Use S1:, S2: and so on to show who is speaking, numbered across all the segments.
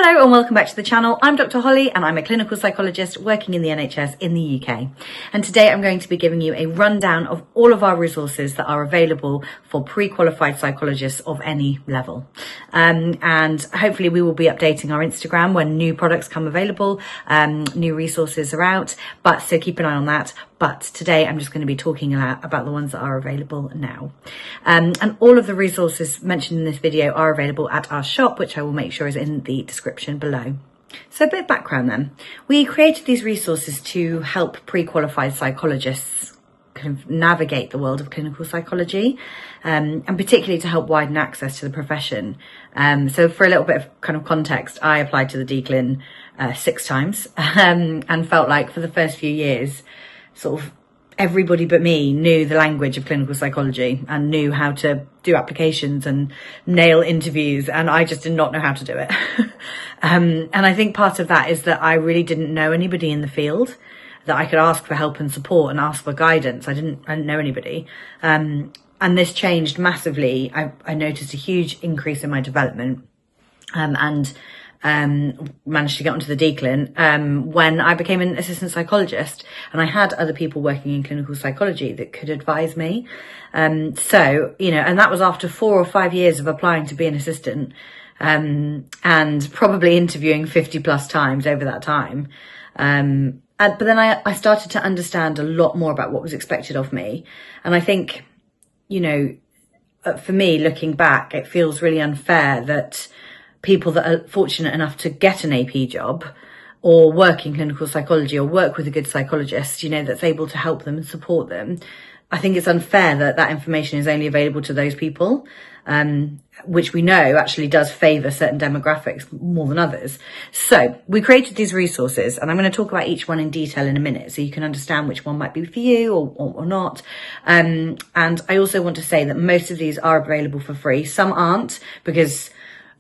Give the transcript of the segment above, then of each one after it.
S1: Hello and welcome back to the channel. I'm Dr. Holly and I'm a clinical psychologist working in the NHS in the UK. And today I'm going to be giving you a rundown of all of our resources that are available for pre-qualified psychologists of any level. And hopefully we will be updating our Instagram when new products come available, new resources are out, so keep an eye on that. But today I'm just going to be talking about the ones that are available now. And all of the resources mentioned in this video are available at our shop, which I will make sure is in the description below. So a bit of background then. We created these resources to help pre-qualified psychologists kind of navigate the world of clinical psychology, and particularly to help widen access to the profession. So for a little bit of kind of context, I applied to the DClin 6 times and felt like for the first few years, sort of everybody but me knew the language of clinical psychology and knew how to do applications and nail interviews, and I just did not know how to do it. And I think part of that is that I really didn't know anybody in the field that I could ask for help and support and ask for guidance. I didn't know anybody. And this changed massively. I noticed a huge increase in my development and managed to get onto the DClin when I became an assistant psychologist, and I had other people working in clinical psychology that could advise me. So, you know, and that was after 4 or 5 years of applying to be an assistant, and probably interviewing 50 plus times over that time. But then I started to understand a lot more about what was expected of me. And I think, you know, for me, looking back, it feels really unfair that people that are fortunate enough to get an AP job or work in clinical psychology or work with a good psychologist, you know, that's able to help them and support them. I think it's unfair that that information is only available to those people, which we know actually does favour certain demographics more than others. So we created these resources, and I'm going to talk about each one in detail in a minute so you can understand which one might be for you or not. And I also want to say that most of these are available for free. Some aren't, because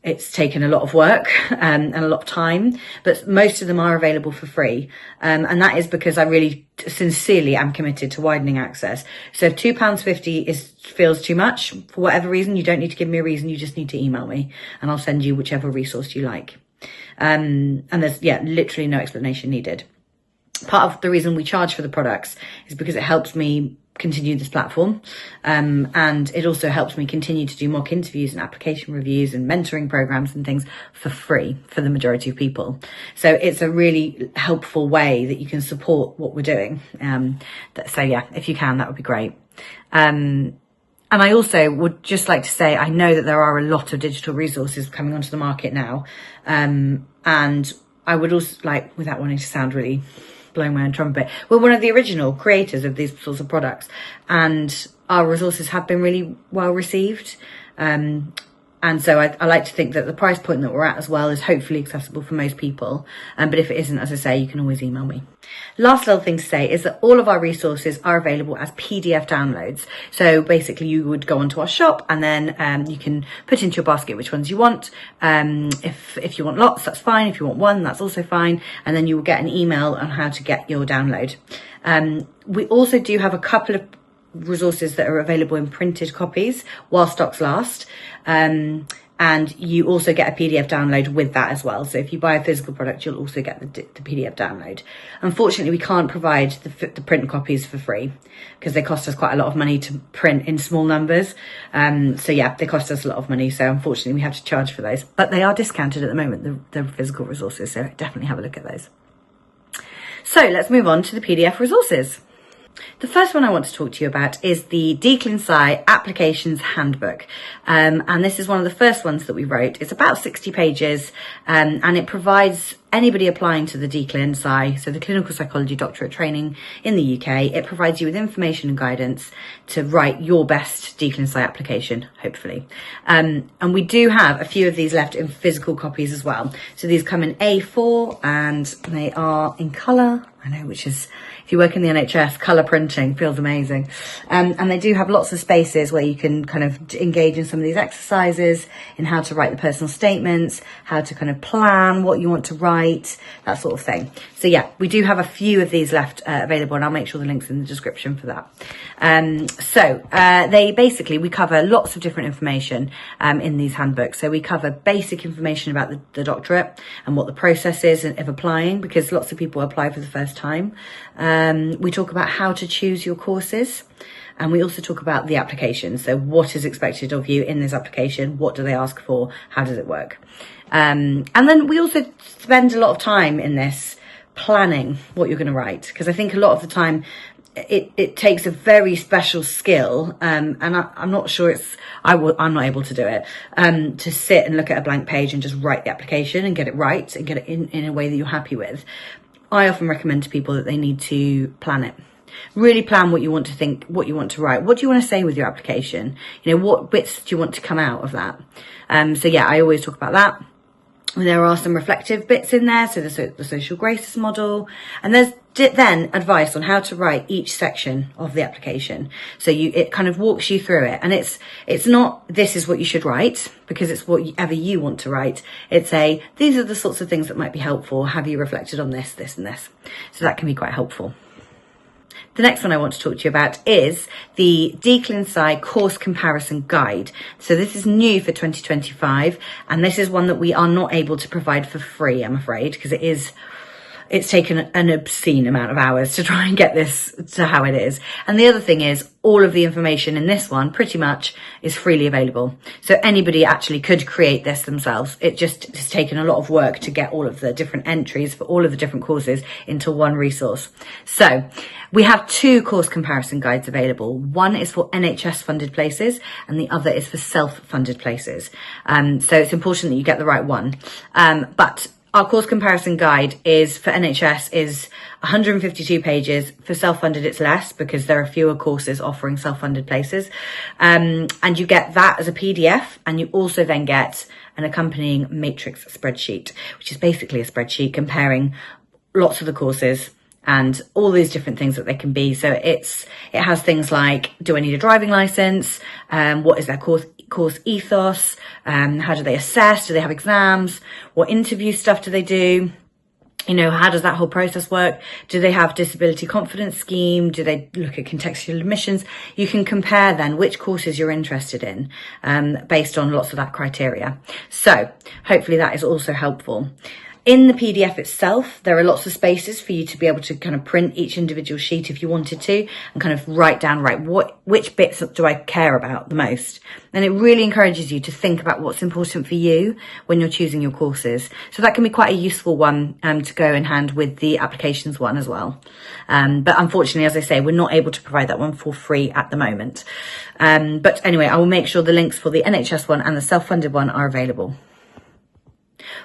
S1: it's taken a lot of work and a lot of time, but most of them are available for free. And that is because I really sincerely am committed to widening access. So if £2.50 feels too much for whatever reason, you don't need to give me a reason. You just need to email me and I'll send you whichever resource you like. And there's, literally no explanation needed. Part of the reason we charge for the products is because it helps me continue this platform, and it also helps me continue to do mock interviews and application reviews and mentoring programs and things for free for the majority of people. So it's a really helpful way that you can support what we're doing. So yeah, if you can, that would be great. And I also would just like to say, I know that there are a lot of digital resources coming onto the market now, and I would also like, without wanting to sound really blowing my own trumpet, we're one of the original creators of these sorts of products, and our resources have been really well received. And so I like to think that the price point that we're at as well is hopefully accessible for most people. But if it isn't, as I say, you can always email me. Last little thing to say is that all of our resources are available as PDF downloads. So basically you would go onto our shop and then you can put into your basket which ones you want. If you want lots, that's fine. If you want one, that's also fine. And then you will get an email on how to get your download. We also do have a couple of resources that are available in printed copies while stocks last, and you also get a PDF download with that as well. So if you buy a physical product, you'll also get the PDF download. Unfortunately, we can't provide the print copies for free because they cost us quite a lot of money to print in small numbers. So yeah, they cost us a lot of money, so unfortunately we have to charge for those, but they are discounted at the moment, the physical resources, so definitely have a look at those. So let's move on to the PDF resources. The first one I want to talk to you about is the DClinPsy Applications Handbook. And this is one of the first ones that we wrote. It's about 60 pages, and it provides anybody applying to the DClinPsy, so the clinical psychology doctorate training in the UK, it provides you with information and guidance to write your best DClinPsy application, hopefully. And we do have a few of these left in physical copies as well. So these come in A4 and they are in colour. I know, which is, if you work in the NHS, colour print launching. Feels amazing. And they do have lots of spaces where you can kind of engage in some of these exercises, in how to write the personal statements, how to kind of plan what you want to write, that sort of thing. So yeah, we do have a few of these left available, and I'll make sure the link's in the description for that. We cover lots of different information in these handbooks. So we cover basic information about the doctorate and what the process is of applying, because lots of people apply for the first time. We talk about how to choose your courses. And we also talk about the application. So what is expected of you in this application? What do they ask for? How does it work? And then we also spend a lot of time in this planning what you're going to write, because I think a lot of the time it takes a very special skill, and I'm not sure I'm not able to do it, to sit and look at a blank page and just write the application and get it right and get it in a way that you're happy with. I often recommend to people that they need to plan it. Really plan what you want to think, what you want to write. What do you want to say with your application? What bits do you want to come out of that? So yeah, I always talk about that. There are some reflective bits in there, so the social graces model, and there's then advice on how to write each section of the application. So it kind of walks you through it, and it's not this is what you should write, because it's whatever you want to write. It's these are the sorts of things that might be helpful. Have you reflected on this, this, and this? So that can be quite helpful. The next one I want to talk to you about is the DClinPsy Course Comparison Guide. So this is new for 2025, and this is one that we are not able to provide for free, I'm afraid, because it's taken an obscene amount of hours to try and get this to how it is. And the other thing is, all of the information in this one pretty much is freely available. So anybody actually could create this themselves. It just has taken a lot of work to get all of the different entries for all of the different courses into one resource. So we have 2 course comparison guides available. One is for NHS funded places and the other is for self-funded places. So it's important that you get the right one. But our course comparison guide is for NHS is 152 pages. For self-funded, it's less because there are fewer courses offering self-funded places. And you get that as a PDF, and you also then get an accompanying matrix spreadsheet, which is basically a spreadsheet comparing lots of the courses and all these different things that they can be. So it has things like, do I need a driving license? What is their course ethos? How do they assess? Do they have exams? What interview stuff do they do? How does that whole process work? Do they have disability confidence scheme? Do they look at contextual admissions? You can compare then which courses you're interested in, based on lots of that criteria. So hopefully that is also helpful. In the PDF itself, there are lots of spaces for you to be able to kind of print each individual sheet if you wanted to, and kind of write down, which bits do I care about the most? And it really encourages you to think about what's important for you when you're choosing your courses. So that can be quite a useful one to go in hand with the applications one as well. But unfortunately, as I say, we're not able to provide that one for free at the moment. But anyway, I will make sure the links for the NHS one and the self-funded one are available.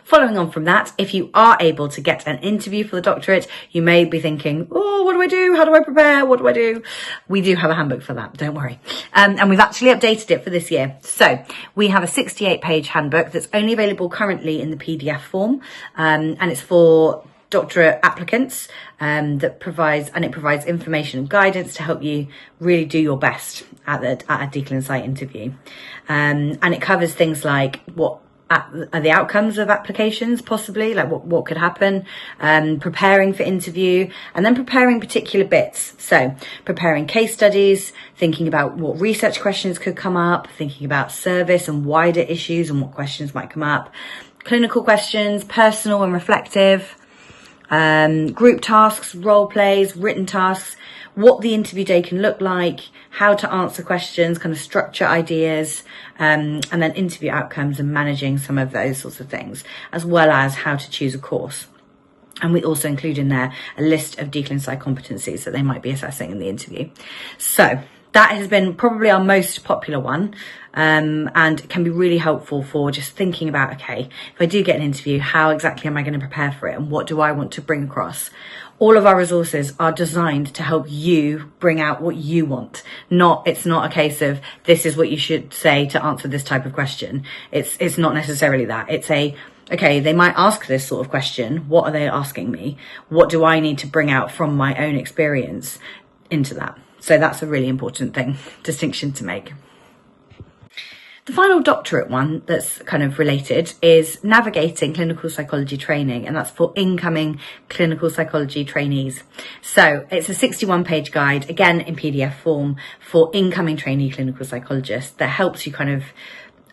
S1: Following on from that, if you are able to get an interview for the doctorate, you may be thinking, oh, what do I do? How do I prepare? What do I do? We do have a handbook for that, don't worry. And we've actually updated it for this year. So we have a 68-page handbook that's only available currently in the PDF form, and it's for doctorate applicants, that provides information and guidance to help you really do your best at a DClinPsy interview. And it covers things like what are the outcomes of applications, possibly, like what could happen, preparing for interview, and then preparing particular bits. So preparing case studies, thinking about what research questions could come up, thinking about service and wider issues and what questions might come up, clinical questions, personal and reflective, group tasks, role plays, written tasks, what the interview day can look like, how to answer questions, kind of structure ideas, and then interview outcomes and managing some of those sorts of things, as well as how to choose a course. And we also include in there a list of DClinPsy competencies that they might be assessing in the interview. So that has been probably our most popular one, and can be really helpful for just thinking about, okay, if I do get an interview, how exactly am I going to prepare for it, and what do I want to bring across? All of our resources are designed to help you bring out what you want. It's not a case of this is what you should say to answer this type of question. It's not necessarily that. It's okay, they might ask this sort of question. What are they asking me? What do I need to bring out from my own experience? into that. So that's a really important distinction to make. The final doctorate one that's kind of related is navigating clinical psychology training, and that's for incoming clinical psychology trainees. So it's a 61-page guide, again in PDF form, for incoming trainee clinical psychologists that helps you kind of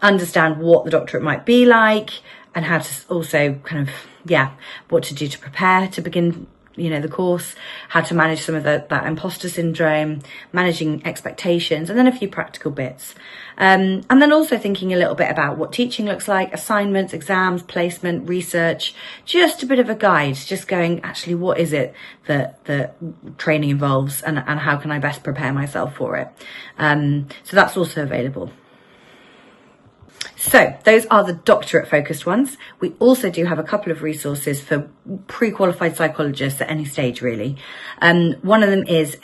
S1: understand what the doctorate might be like and how to also kind of, what to do to prepare to begin the course, how to manage some of that imposter syndrome, managing expectations, and then a few practical bits. And then also thinking a little bit about what teaching looks like, assignments, exams, placement, research, just a bit of a guide, just going, actually, what is it that training involves, and how can I best prepare myself for it? So that's also available. So those are the doctorate focused ones. We also do have a couple of resources for pre-qualified psychologists at any stage, really. One of them is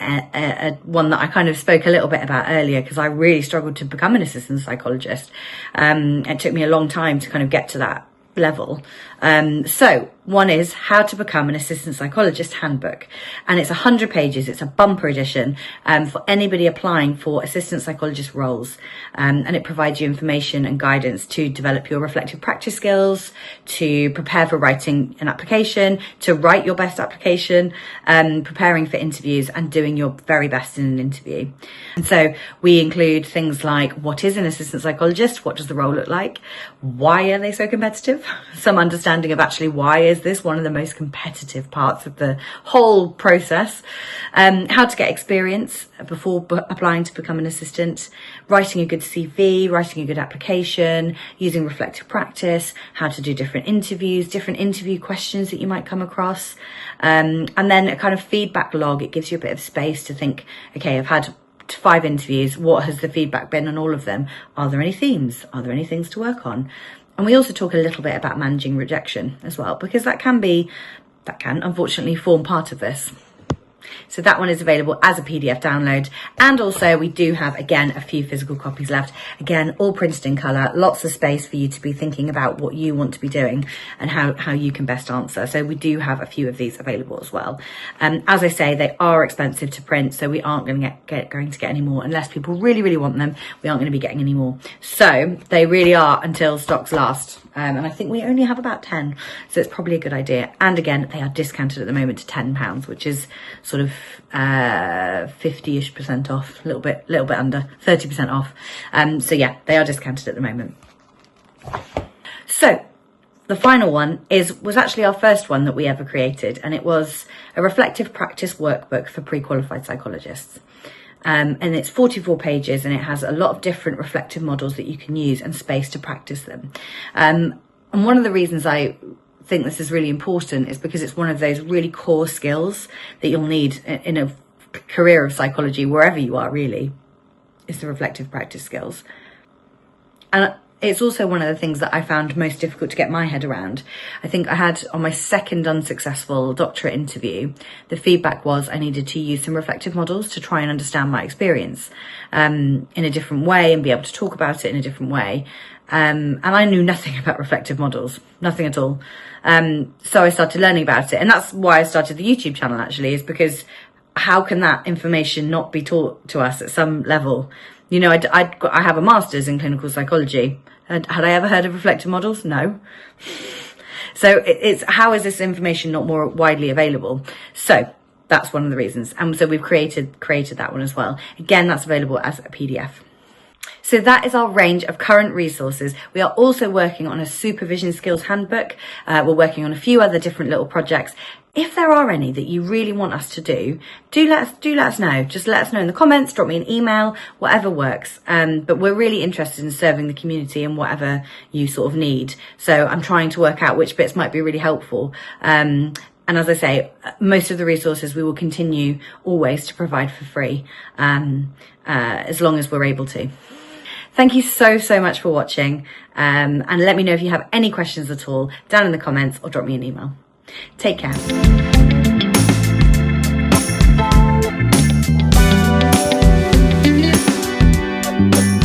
S1: one that I kind of spoke a little bit about earlier, because I really struggled to become an assistant psychologist. It took me a long time to kind of get to that level. So one is How to Become an Assistant Psychologist Handbook, and it's 100 pages. It's a bumper edition for anybody applying for assistant psychologist roles, and it provides you information and guidance to develop your reflective practice skills, to prepare for writing an application, to write your best application, preparing for interviews, and doing your very best in an interview. And so we include things like, what is an assistant psychologist? What does the role look like? Why are they so competitive? Some understanding of actually why is this one of the most competitive parts of the whole process, how to get experience before applying to become an assistant, writing a good CV, writing a good application, using reflective practice, how to do different interviews, different interview questions that you might come across, and then a kind of feedback log. It gives you a bit of space to think, okay, I've had 5 interviews, what has the feedback been on all of them? Are there any themes? Are there any things to work on? And we also talk a little bit about managing rejection as well, because that can unfortunately form part of this. So that one is available as a PDF download. And also we do have, again, a few physical copies left. Again, all printed in colour, lots of space for you to be thinking about what you want to be doing and how you can best answer. So we do have a few of these available as well. As I say, they are expensive to print, so we aren't going to get any more unless people really, really want them. We aren't going to be getting any more. So they really are until stocks last. And I think we only have about 10, so it's probably a good idea. And again, they are discounted at the moment to £10, which is sort of 50-ish% off, a little bit under 30% off. So yeah, they are discounted at the moment. So the final one was actually our first one that we ever created, and it was a reflective practice workbook for pre-qualified psychologists. And it's 44 pages, and it has a lot of different reflective models that you can use and space to practice them. And one of the reasons I think this is really important is because it's one of those really core skills that you'll need in a career of psychology, wherever you are really, is the reflective practice skills. And it's also one of the things that I found most difficult to get my head around. I think I had, on my second unsuccessful doctorate interview, the feedback was I needed to use some reflective models to try and understand my experience in a different way and be able to talk about it in a different way. And I knew nothing about reflective models, nothing at all. So I started learning about it. And that's why I started the YouTube channel, actually, is because how can that information not be taught to us at some level? You know, I have a master's in clinical psychology. Had I ever heard of reflective models? No. So it's how is this information not more widely available? So that's one of the reasons. And so we've created that one as well. Again, that's available as a PDF. So that is our range of current resources. We are also working on a supervision skills handbook. We're working on a few other different little projects. If there are any that you really want us to do let us know. Just let us know in the comments, drop me an email, whatever works. But we're really interested in serving the community and whatever you sort of need. So I'm trying to work out which bits might be really helpful. And as I say, most of the resources we will continue always to provide for free, as long as we're able to. Thank you so much for watching. And let me know if you have any questions at all down in the comments, or drop me an email. Take care.